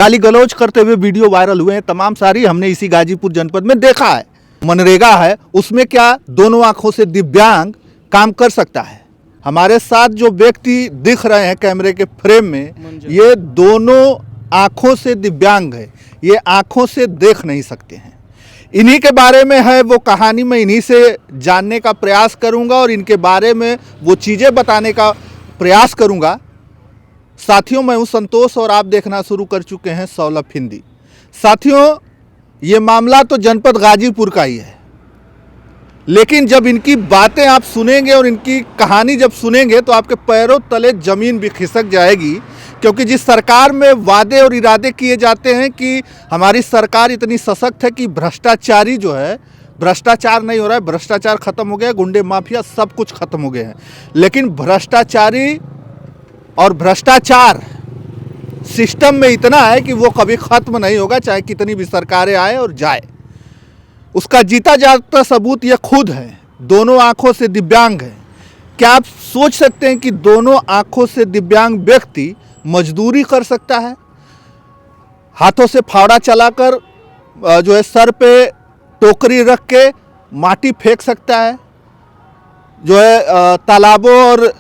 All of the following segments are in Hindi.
गाली गलौज करते हुए वीडियो वायरल हुए हैं तमाम सारी, हमने इसी गाजीपुर जनपद में देखा है। मनरेगा है, उसमें क्या दोनों आंखों से दिव्यांग काम कर सकता है? हमारे साथ जो व्यक्ति दिख रहे हैं कैमरे के फ्रेम में, ये दोनों आंखों से दिव्यांग है, ये आंखों से देख नहीं सकते हैं। इन्हीं के बारे में है वो कहानी, मैं इन्हीं से जानने का प्रयास करूंगा और इनके बारे में वो चीज़ें बताने का प्रयास करूंगा। साथियों, मैं हूं संतोष और आप देखना शुरू कर चुके हैं सौलभ हिंदी। साथियों, ये मामला तो जनपद गाजीपुर का ही है, लेकिन जब इनकी बातें आप सुनेंगे और इनकी कहानी जब सुनेंगे तो आपके पैरों तले जमीन भी खिसक जाएगी। क्योंकि जिस सरकार में वादे और इरादे किए जाते हैं कि हमारी सरकार इतनी सशक्त है कि भ्रष्टाचारी जो है, भ्रष्टाचार नहीं हो रहा है, भ्रष्टाचार खत्म हो गया, गुंडे माफिया सब कुछ खत्म हो गए हैं, लेकिन भ्रष्टाचारी और भ्रष्टाचार सिस्टम में इतना है कि वो कभी खत्म नहीं होगा, चाहे कितनी भी सरकारें आए और जाए। उसका जीता जागता सबूत ये खुद है, दोनों आंखों से दिव्यांग है। क्या आप सोच सकते हैं कि दोनों आंखों से दिव्यांग व्यक्ति मजदूरी कर सकता है? हाथों से फावड़ा चलाकर जो है सर पे टोकरी रख के माटी फेंक सकता है, जो है तालाबों और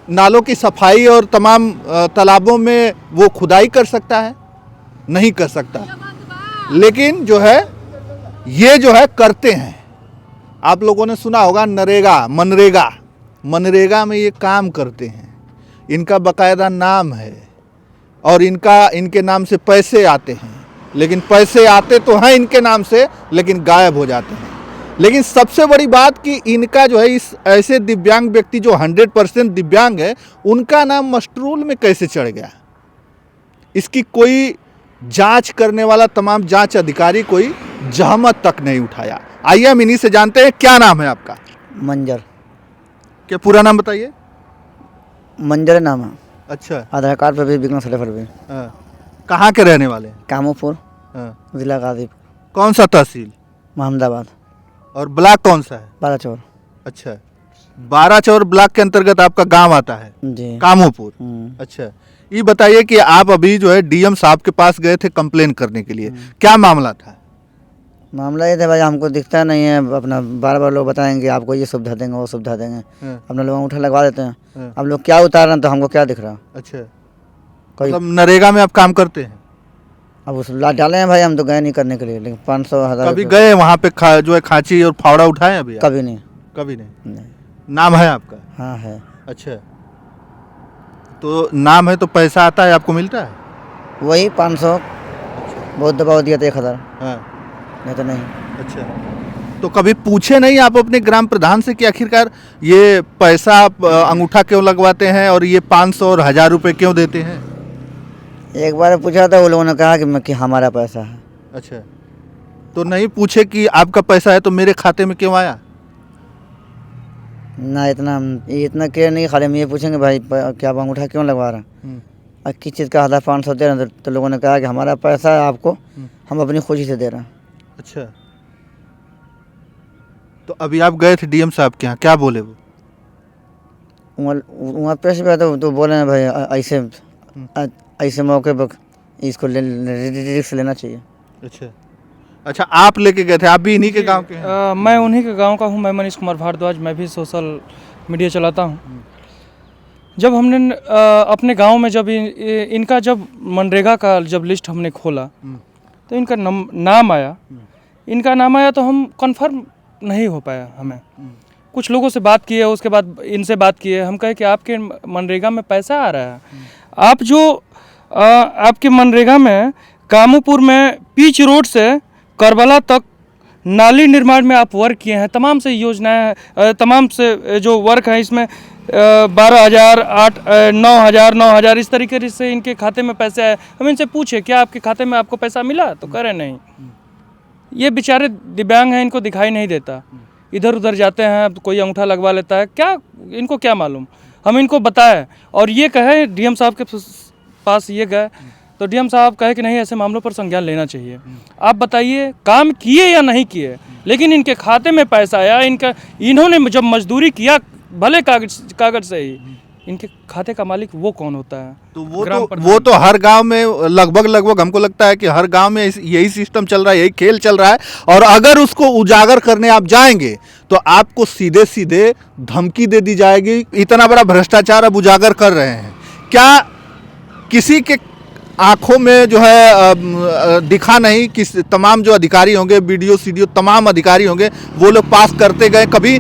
नालों की सफाई और तमाम तालाबों में वो खुदाई कर सकता है? नहीं कर सकता। लेकिन जो है ये जो है करते हैं। आप लोगों ने सुना होगा मनरेगा में ये काम करते हैं। इनका बाकायदा नाम है और इनके नाम से पैसे आते हैं, लेकिन पैसे आते तो हैं इनके नाम से, लेकिन गायब हो जाते हैं। लेकिन सबसे बड़ी बात कि इनका जो है इस ऐसे दिव्यांग व्यक्ति जो 100% दिव्यांग है, उनका नाम मस्टरूल में कैसे चढ़ गया, इसकी कोई जांच करने वाला तमाम जांच अधिकारी कोई जहमत तक नहीं उठाया। आइए हम इन्हीं से जानते हैं। क्या नाम है आपका? मंजर। क्या पूरा नाम बताइए? मंजर नाम है। अच्छा। आधार कार्ड पर भी, बिकना सर्टिफिकेट भी। कहाँ के रहने वाले हैं? कामोपुर, जिला गाजीपुर। कौन सा तहसील? मोहम्मदाबाद। और ब्लॉक कौन सा है? बालाचौर। अच्छा, 12 ब्लॉक के अंतर्गत आपका गांव आता है जी, कामोपुर। अच्छा, ये बताइए कि आप अभी जो है डीएम साहब के पास गए थे कंप्लेन करने के लिए, क्या मामला था? मामला ये था भाई, हमको दिखता नहीं है, अपना बार बार लोग बताएंगे आपको ये सुविधा देंगे वो सुविधा देंगे, अपना लोग अंगूठा लगवा देते हैं। अब लोग क्या उतार रहे हैं तो हमको क्या दिख रहा? अच्छा, कोई मतलब नरेगा में आप काम करते हैं? अब उस ला डाले हैं भाई, हम तो गए नहीं करने के लिए, लेकिन 500,000 कभी गए वहाँ पे जो है खांची और फावड़ा उठाए अभी? कभी नहीं। कभी नहीं? नहीं। नाम है आपका? हाँ है। अच्छा, तो नाम है तो पैसा आता है, आपको मिलता है? वही 500। बहुत दबाव दिया था 1000। हाँ। नहीं तो नहीं। अच्छा, तो कभी पूछे नहीं आप अपने ग्राम प्रधान से कि आखिरकार ये पैसा आप अंगूठा क्यों लगवाते हैं और ये 500 और 1000 रुपये क्यों देते हैं? एक बार पूछा था, वो लोगों ने कहा कि हमारा पैसा है। अच्छा, तो नहीं पूछे कि आपका पैसा है तो मेरे खाते में क्यों आया? ना, इतना केयर नहीं। खाली हम ये पूछेंगे भाई क्या आप अंगूठा क्यों लगवा रहे हैं और किस चीज़ का 1500 दे रहे हैं, तो लोगों ने कहा कि हमारा पैसा है आपको, हम अपनी खुशी से दे रहे हैं। अच्छा, तो अभी आप गए थे डीएम साहब के यहाँ, क्या बोले वो? वहाँ पेश पे तो बोले हैं भाई ऐसे मौके पर इसको रिस्क लेना चाहिए। अच्छा, आप लेके गए थे? आप भी इन्हीं के गांव के हैं? मैं उन्हीं के गांव का हूं। मैं मनीष कुमार भारद्वाज, मैं भी सोशल मीडिया चलाता हूं। जब हमने अपने गांव में जब इनका जब मनरेगा का जब लिस्ट हमने खोला तो इनका नाम आया। इनका नाम आया तो हम कंफर्म नहीं हो पाया। हमें कुछ लोगों से बात किए, उसके बाद इनसे बात किए, हम कहे कि आपके मनरेगा में पैसा आ रहा है, आप जो आपके मनरेगा में कामोपुर में पीच रोड से करबला तक नाली निर्माण में आप वर्क किए हैं, तमाम से योजनाएं, तमाम से जो वर्क है इसमें 12,000, 9,000 इस तरीके से इनके खाते में पैसे आए। हम इनसे पूछे क्या आपके खाते में आपको पैसा मिला, तो कह रहे नहीं। ये बेचारे दिव्यांग हैं, इनको दिखाई नहीं देता, इधर उधर जाते हैं, तो कोई अंगूठा लगवा लेता है, क्या इनको क्या मालूम। हम इनको बताए और ये कहे डीएम साहब के पास ये गए तो डीएम साहब कहे कि नहीं, ऐसे मामलों पर संज्ञान लेना चाहिए। आप बताइए काम किए या नहीं किए, लेकिन इनके खाते में पैसा आया। इन्होंने जब मजदूरी किया, भले कागज से ही, इनके खाते का मालिक वो कौन होता है? तो ग्राम वो तो हर गांव में लगभग हमको लगता है कि हर गांव में यही सिस्टम चल रहा है, यही खेल चल रहा है। और अगर उसको उजागर करने आप जाएंगे तो आपको सीधे सीधे धमकी दे दी जाएगी। इतना बड़ा भ्रष्टाचार अब उजागर कर रहे हैं, क्या किसी के आंखों में जो है दिखा नहीं? किस तमाम जो अधिकारी होंगे, बीडीओ सीडीओ तमाम अधिकारी होंगे, वो लोग पास करते गए, कभी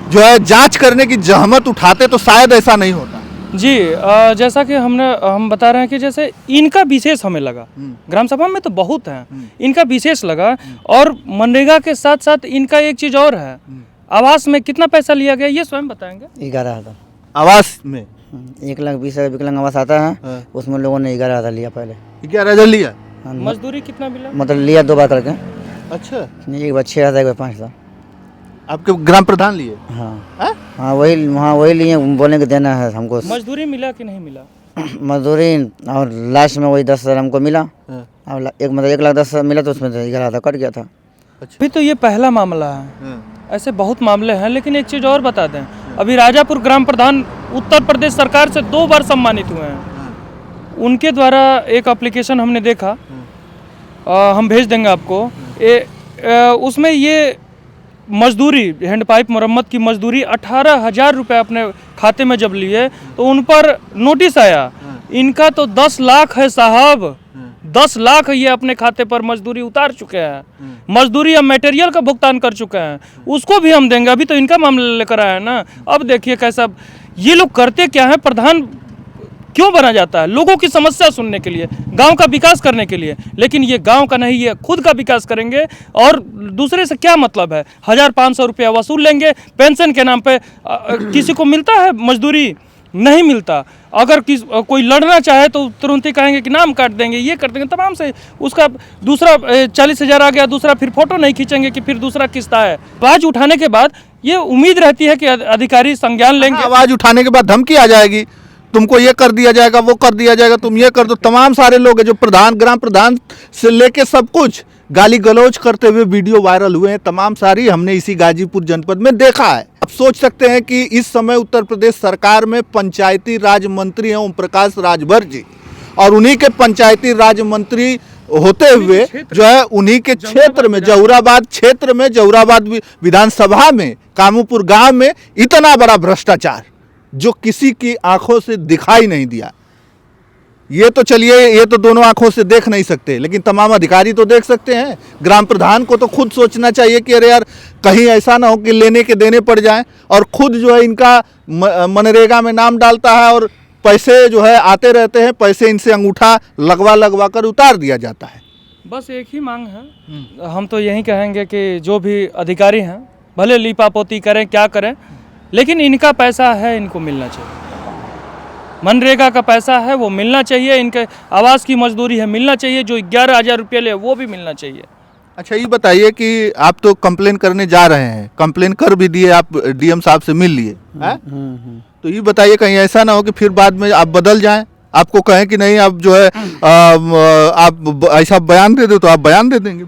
जो है जांच करने की जहमत उठाते तो शायद ऐसा नहीं होता। जी जैसा कि हम बता रहे हैं कि जैसे इनका विशेष हमें लगा, ग्राम सभा में तो बहुत हैं, इनका विशेष लगा। और मनरेगा के साथ साथ इनका एक चीज़ और है, आवास में कितना पैसा लिया गया ये स्वयं बताएंगे। 11,000 आवास में 1,20,000 विकलांग आवास आता है, उसमें लोगों ने 11,000 लिया पहले। 11,000 लिया? मजदूरी कितना मिला? मतलब लिया 2 बार करके, अच्छा, एक बार 6,000 एक बार 5,000। आपके ग्राम प्रधान लिए? हाँ हाँ वही लिए, बोले कि देना है हमको। मजदूरी मिला कि नहीं मिला? मजदूरी और लास्ट में वही 10,000 हमको मिला। और एक मतलब 1,10,000 मिला, तो उसमें 11,000 कट गया था। अच्छा, अभी तो ये पहला मामला है, ऐसे बहुत मामले हैं। लेकिन एक चीज़ और बता दें, अभी राजापुर ग्राम प्रधान उत्तर प्रदेश सरकार से 2 बार सम्मानित हुए हैं। उनके द्वारा एक एप्लीकेशन हमने देखा, हम भेज देंगे आपको। उसमें ये मजदूरी, हैंडपाइप मरम्मत की मजदूरी 18,000 रुपये अपने खाते में जब लिए तो उन पर नोटिस आया। इनका तो 10 लाख है साहब, 10 लाख ये अपने खाते पर मजदूरी उतार चुके हैं। मजदूरी या मटेरियल का भुगतान कर चुके हैं, उसको भी हम देंगे। अभी तो इनका मामला लेकर आया है ना। अब देखिए कैसा ये लोग करते क्या है। प्रधान क्यों बना जाता है? लोगों की समस्या सुनने के लिए, गांव का विकास करने के लिए। लेकिन ये गांव का नहीं, ये खुद का विकास करेंगे। और दूसरे से क्या मतलब है? 1,500 रुपया वसूल लेंगे पेंशन के नाम पे। किसी को मिलता है मजदूरी? नहीं मिलता। अगर कोई लड़ना चाहे तो तुरंत ही कहेंगे कि नाम काट देंगे, ये कर देंगे, तमाम से। उसका दूसरा 40,000 आ गया, दूसरा फिर फोटो नहीं खींचेंगे कि फिर दूसरा किस्ता है। आवाज उठाने के बाद ये उम्मीद रहती है कि अधिकारी संज्ञान लेंगे। आवाज उठाने के बाद धमकी आ जाएगी, तुमको ये कर दिया जाएगा, वो कर दिया जाएगा, तुम ये कर दो। तमाम सारे लोग हैं जो प्रधान, ग्राम प्रधान से लेके सब कुछ गाली गलौज करते हुए वीडियो वायरल हुए हैं। तमाम सारी हमने इसी गाजीपुर जनपद में देखा है। आप सोच सकते हैं कि इस समय उत्तर प्रदेश सरकार में पंचायती राज मंत्री हैं ओम प्रकाश राजभर जी, और उन्हीं के पंचायती राज मंत्री होते हुए जो है उन्हीं के क्षेत्र में, जहुराबाद क्षेत्र में, जहुराबाद विधानसभा में, कामूपुर गांव में इतना बड़ा भ्रष्टाचार जो किसी की आंखों से दिखाई नहीं दिया। ये तो चलिए, ये तो दोनों आंखों से देख नहीं सकते, लेकिन तमाम अधिकारी तो देख सकते हैं। ग्राम प्रधान को तो खुद सोचना चाहिए कि अरे यार कहीं ऐसा ना हो कि लेने के देने पड़ जाएं, और खुद जो है इनका मनरेगा में नाम डालता है और पैसे जो है आते रहते हैं, पैसे इनसे अंगूठा लगवा कर उतार दिया जाता है। बस एक ही मांग है, हम तो यही कहेंगे कि जो भी अधिकारी हैं भले लीपापोती करें, क्या करें, लेकिन इनका पैसा है, इनको मिलना चाहिए। मनरेगा का पैसा है वो मिलना चाहिए। इनके आवास की मजदूरी है, मिलना चाहिए। जो 11,000 रुपये ले वो भी मिलना चाहिए। अच्छा, ये बताइए कि आप तो कंप्लेन करने जा रहे हैं, कंप्लेन कर भी दिए, आप डीएम साहब से मिल लिए हैं? तो ये बताइए कहीं ऐसा ना हो कि फिर बाद में आप बदल जाएं, आपको कहें कि नहीं आप जो है आप ऐसा बयान दे दो, तो आप बयान दे देंगे,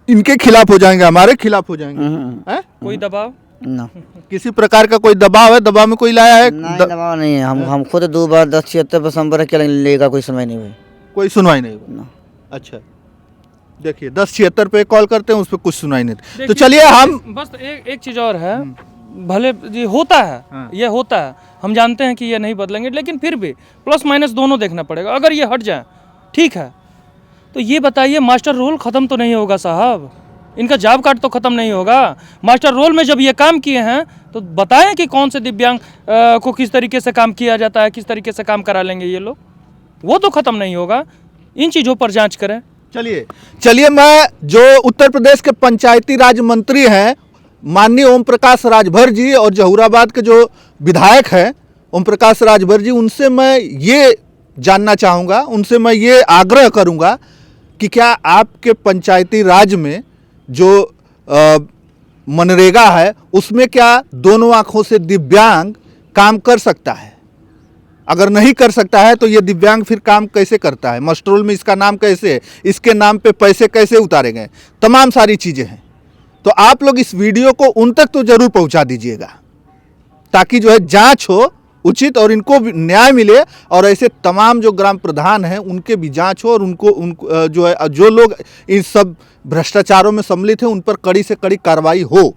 इनके खिलाफ हो जाएंगे, हमारे खिलाफ हो जाएंगे। हैं? कोई दबाव ना, किसी प्रकार का कोई दबाव है? दबाव में कोई लाया है? दबाव नहीं है। हम खुद 2 बार 1076 पर संपर्क किया, लेगा कोई सुनवाई नहीं हुई। कोई सुनवाई नहीं हुई? अच्छा, देखिए 1076 पे कॉल करते हैं, उस पर कुछ सुनाई नहीं। तो चलिए हम बस एक चीज़ और है, भले ये होता है, ये होता है, हम जानते हैं कि ये नहीं बदलेंगे, लेकिन फिर भी प्लस माइनस दोनों देखना पड़ेगा। अगर ये हट जाए ठीक है, तो ये बताइए मास्टर रोल ख़त्म तो नहीं होगा साहब? इनका जॉब कार्ड तो ख़त्म नहीं होगा? मास्टर रोल में जब ये काम किए हैं तो बताएं कि कौन से दिव्यांग को किस तरीके से काम किया जाता है, किस तरीके से काम करा लेंगे ये लोग। वो तो ख़त्म नहीं होगा। इन चीज़ों पर जांच करें। चलिए मैं जो उत्तर प्रदेश के पंचायती राज मंत्री हैं माननीय ओम प्रकाश राजभर जी, और जहुराबाद के जो विधायक हैं ओम प्रकाश राजभर जी, उनसे मैं ये जानना चाहूँगा, उनसे मैं ये आग्रह करूँगा कि क्या आपके पंचायती राज में जो मनरेगा है उसमें क्या दोनों आँखों से दिव्यांग काम कर सकता है? अगर नहीं कर सकता है तो ये दिव्यांग फिर काम कैसे करता है? मस्टरोल में इसका नाम कैसे है? इसके नाम पे पैसे कैसे उतारे गए? तमाम सारी चीज़ें हैं। तो आप लोग इस वीडियो को उन तक तो ज़रूर पहुंचा दीजिएगा, ताकि जो है जांच हो उचित और इनको भी न्याय मिले और ऐसे तमाम जो ग्राम प्रधान हैं उनके भी जांच हो और उनको जो है जो लोग इन सब भ्रष्टाचारों में सम्मिलित हैं उन पर कड़ी से कड़ी कार्रवाई हो।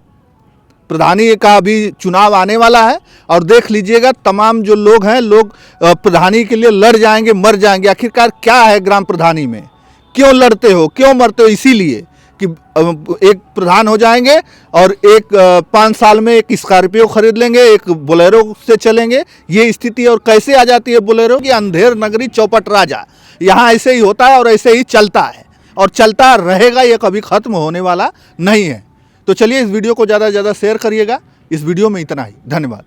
प्रधानी का भी चुनाव आने वाला है और देख लीजिएगा तमाम जो लोग हैं लोग प्रधानी के लिए लड़ जाएंगे मर जाएंगे। आखिरकार क्या है ग्राम प्रधानी में, क्यों लड़ते हो क्यों मरते हो? इसीलिए कि एक प्रधान हो जाएंगे और एक 5 साल में एक स्कॉर्पियो खरीद लेंगे, एक बोलेरो से चलेंगे। ये स्थिति और कैसे आ जाती है बोलेरो की? अंधेर नगरी चौपट राजा, यहाँ ऐसे ही होता है और ऐसे ही चलता है और चलता रहेगा, ये कभी ख़त्म होने वाला नहीं है। तो चलिए इस वीडियो को ज़्यादा से ज़्यादा शेयर करिएगा। इस वीडियो में इतना ही, धन्यवाद।